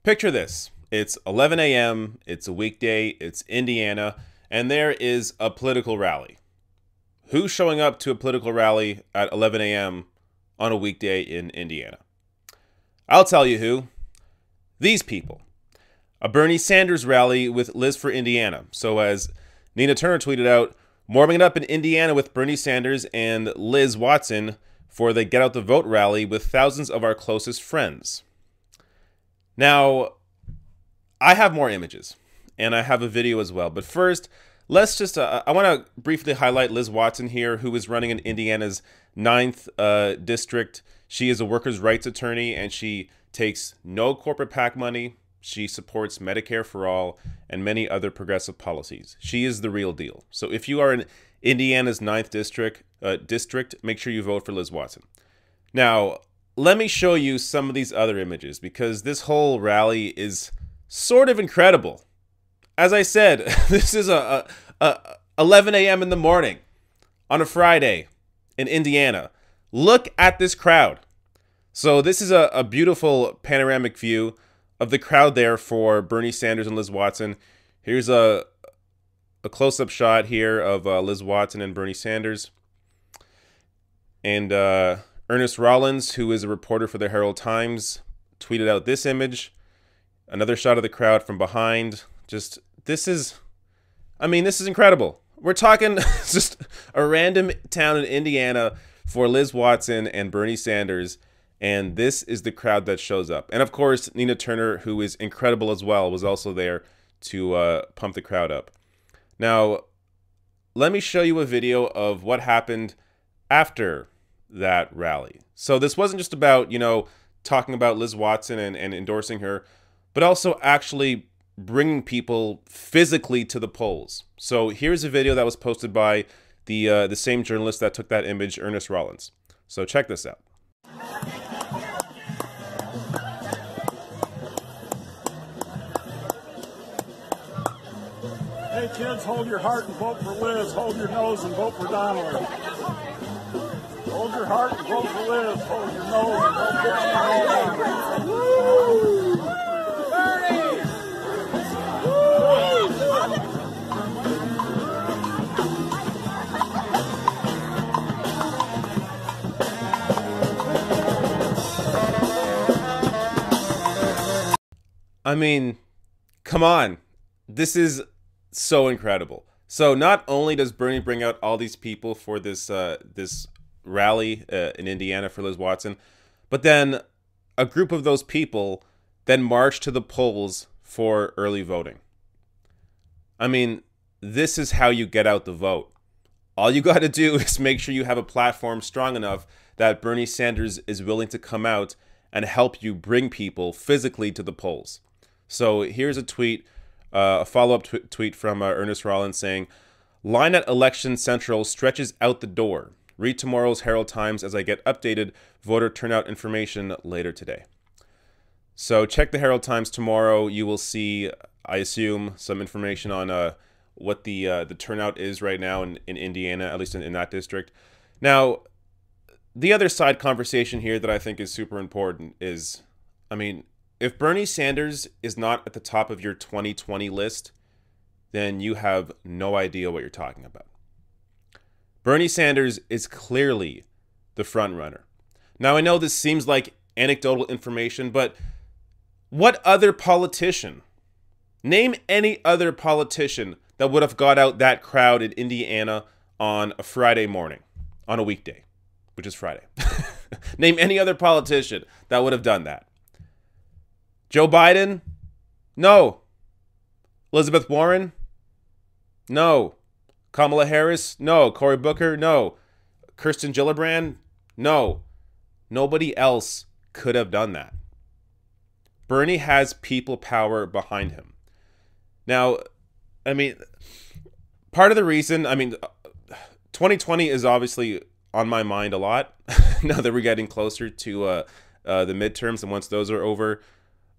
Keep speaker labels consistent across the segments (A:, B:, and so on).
A: Picture this. It's 11 a.m., it's a weekday, it's Indiana, and there is a political rally. Who's showing up to a political rally at 11 a.m. on a weekday in Indiana? I'll tell you who. These people. A Bernie Sanders rally with Liz for Indiana. So as Nina Turner tweeted out, warming it up in Indiana with Bernie Sanders and Liz Watson for the Get Out the Vote rally with thousands of our closest friends. Now, I have more images, and I have a video as well. But first, let's just, I want to briefly highlight Liz Watson here, who is running in Indiana's 9th district. She is a workers' rights attorney, and she takes no corporate PAC money. She supports Medicare for all and many other progressive policies. She is the real deal. So if you are in Indiana's 9th district, make sure you vote for Liz Watson. Now, let me show you some of these other images, because this whole rally is sort of incredible. As I said, this is a 11 a.m. in the morning on a Friday in Indiana. Look at this crowd. So this is a beautiful panoramic view of the crowd there for Bernie Sanders and Liz Watson. Here's a close-up shot here of Liz Watson and Bernie Sanders. And Ernest Rollins, who is a reporter for the Herald Times, tweeted out this image. Another shot of the crowd from behind. This is incredible. We're talking just a random town in Indiana for Liz Watson and Bernie Sanders. And this is the crowd that shows up. And of course, Nina Turner, who is incredible as well, was also there to pump the crowd up. Now, let me show you a video of what happened after that rally. So this wasn't just about, talking about Liz Watson and endorsing her, but also actually bringing people physically to the polls. So here's a video that was posted by the same journalist that took that image, Ernest Rollins. So check this out.
B: Hey kids, hold your heart and vote for Liz. Hold your nose and vote for Donald. Hold your heart and vote for Liz. Hold your nose and vote for Donald. Woo! Bernie!
A: I mean, come on. This is so incredible. So not only does Bernie bring out all these people for this rally in Indiana for Liz Watson, but then a group of those people then march to the polls for early voting. I mean, this is how you get out the vote. All you got to do is make sure you have a platform strong enough that Bernie Sanders is willing to come out and help you bring people physically to the polls. So here's a tweet. A follow-up tweet from Ernest Rollins saying, "Line at Election Central stretches out the door. Read tomorrow's Herald Times as I get updated voter turnout information later today." So check the Herald Times tomorrow. You will see, I assume, some information on what the turnout is right now in Indiana, at least in that district. Now, the other side conversation here that I think is super important is, if Bernie Sanders is not at the top of your 2020 list, then you have no idea what you're talking about. Bernie Sanders is clearly the front runner. Now, I know this seems like anecdotal information, but what other politician, name any other politician that would have got out that crowd in Indiana on a Friday morning, on a weekday, which is Friday. Name any other politician that would have done that. Joe Biden? No. Elizabeth Warren? No. Kamala Harris? No. Cory Booker? No. Kirsten Gillibrand? No. Nobody else could have done that. Bernie has people power behind him. Now, part of the reason, 2020 is obviously on my mind a lot now that we're getting closer to the midterms, and once those are over,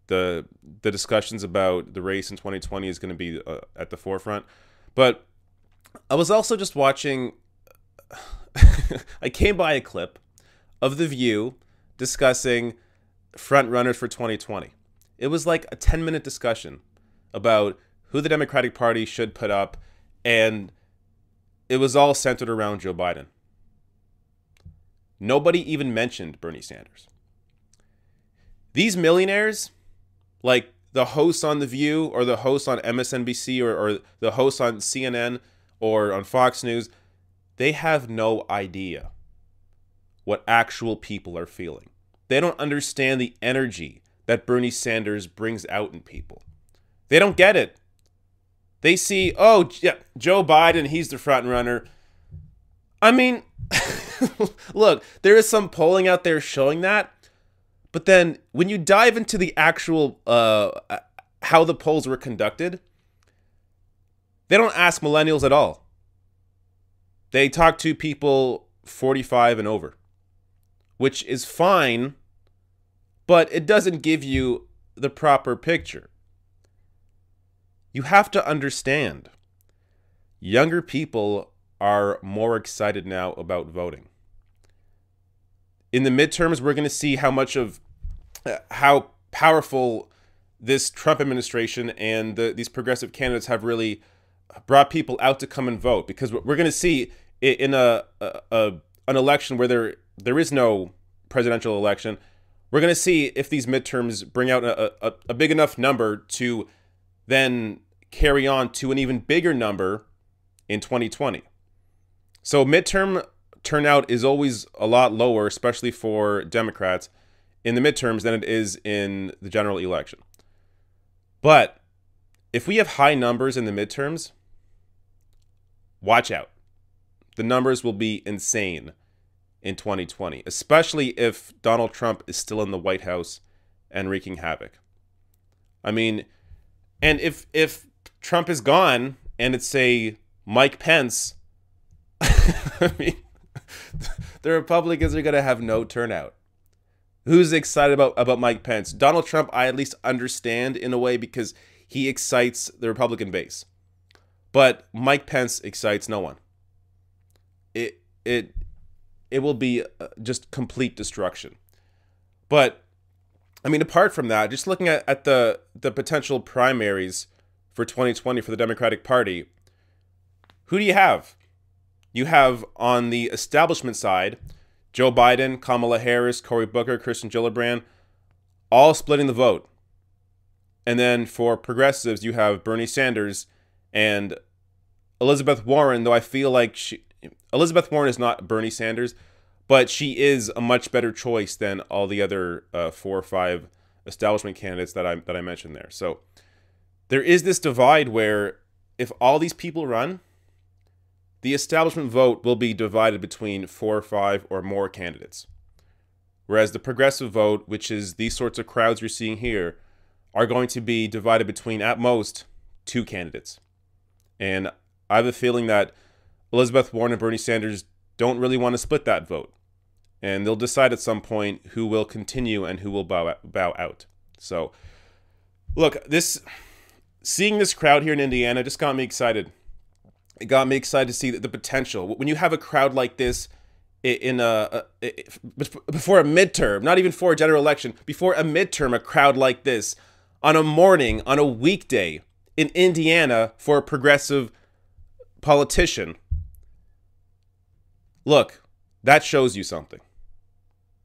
A: the discussions about the race in 2020 is going to be at the forefront. But I was also just watching, I came by a clip of The View discussing front runners for 2020. It was like a 10-minute discussion about who the Democratic Party should put up, and it was all centered around Joe Biden. Nobody even mentioned Bernie Sanders. These millionaires, like the hosts on The View or the hosts on MSNBC or the hosts on CNN or on Fox News, they have no idea what actual people are feeling. They don't understand the energy that Bernie Sanders brings out in people. They don't get it. They see, oh, yeah, Joe Biden, he's the front runner. I mean, look, there is some polling out there showing that. But then when you dive into the actual, how the polls were conducted, they don't ask millennials at all. They talk to people 45 and over, which is fine, but it doesn't give you the proper picture. You have to understand, younger people are more excited now about voting. In the midterms, we're going to see how much of how powerful this Trump administration and these progressive candidates have really brought people out to come and vote. Because we're going to see in an election where there is no presidential election, we're going to see if these midterms bring out a big enough number to then carry on to an even bigger number in 2020. So midterm turnout is always a lot lower, especially for Democrats in the midterms than it is in the general election. But if we have high numbers in the midterms, watch out. The numbers will be insane in 2020, especially if Donald Trump is still in the White House and wreaking havoc. I mean, and if Trump is gone and it's, say, Mike Pence, I mean, the Republicans are going to have no turnout. Who's excited about Mike Pence? Donald Trump, I at least understand in a way because he excites the Republican base. But Mike Pence excites no one. It will be just complete destruction. But, I mean, apart from that, just looking at the potential primaries for 2020 for the Democratic Party, who do you have? You have on the establishment side, Joe Biden, Kamala Harris, Cory Booker, Kirsten Gillibrand, all splitting the vote. And then for progressives, you have Bernie Sanders and Elizabeth Warren, though I feel like Elizabeth Warren is not Bernie Sanders, but she is a much better choice than all the other 4 or 5 establishment candidates that I mentioned there. So there is this divide where if all these people run, the establishment vote will be divided between 4 or 5 or more candidates. Whereas the progressive vote, which is these sorts of crowds you're seeing here, are going to be divided between, at most, 2 candidates. And I have a feeling that Elizabeth Warren and Bernie Sanders don't really want to split that vote. And they'll decide at some point who will continue and who will bow out. So, look, seeing this crowd here in Indiana just got me excited. It got me excited to see the potential. When you have a crowd like this before a midterm, not even for a general election, before a midterm, a crowd like this on a morning, on a weekday in Indiana for a progressive politician. Look, that shows you something.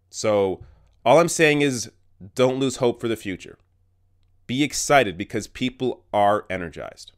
A: So all I'm saying is don't lose hope for the future. Be excited because people are energized.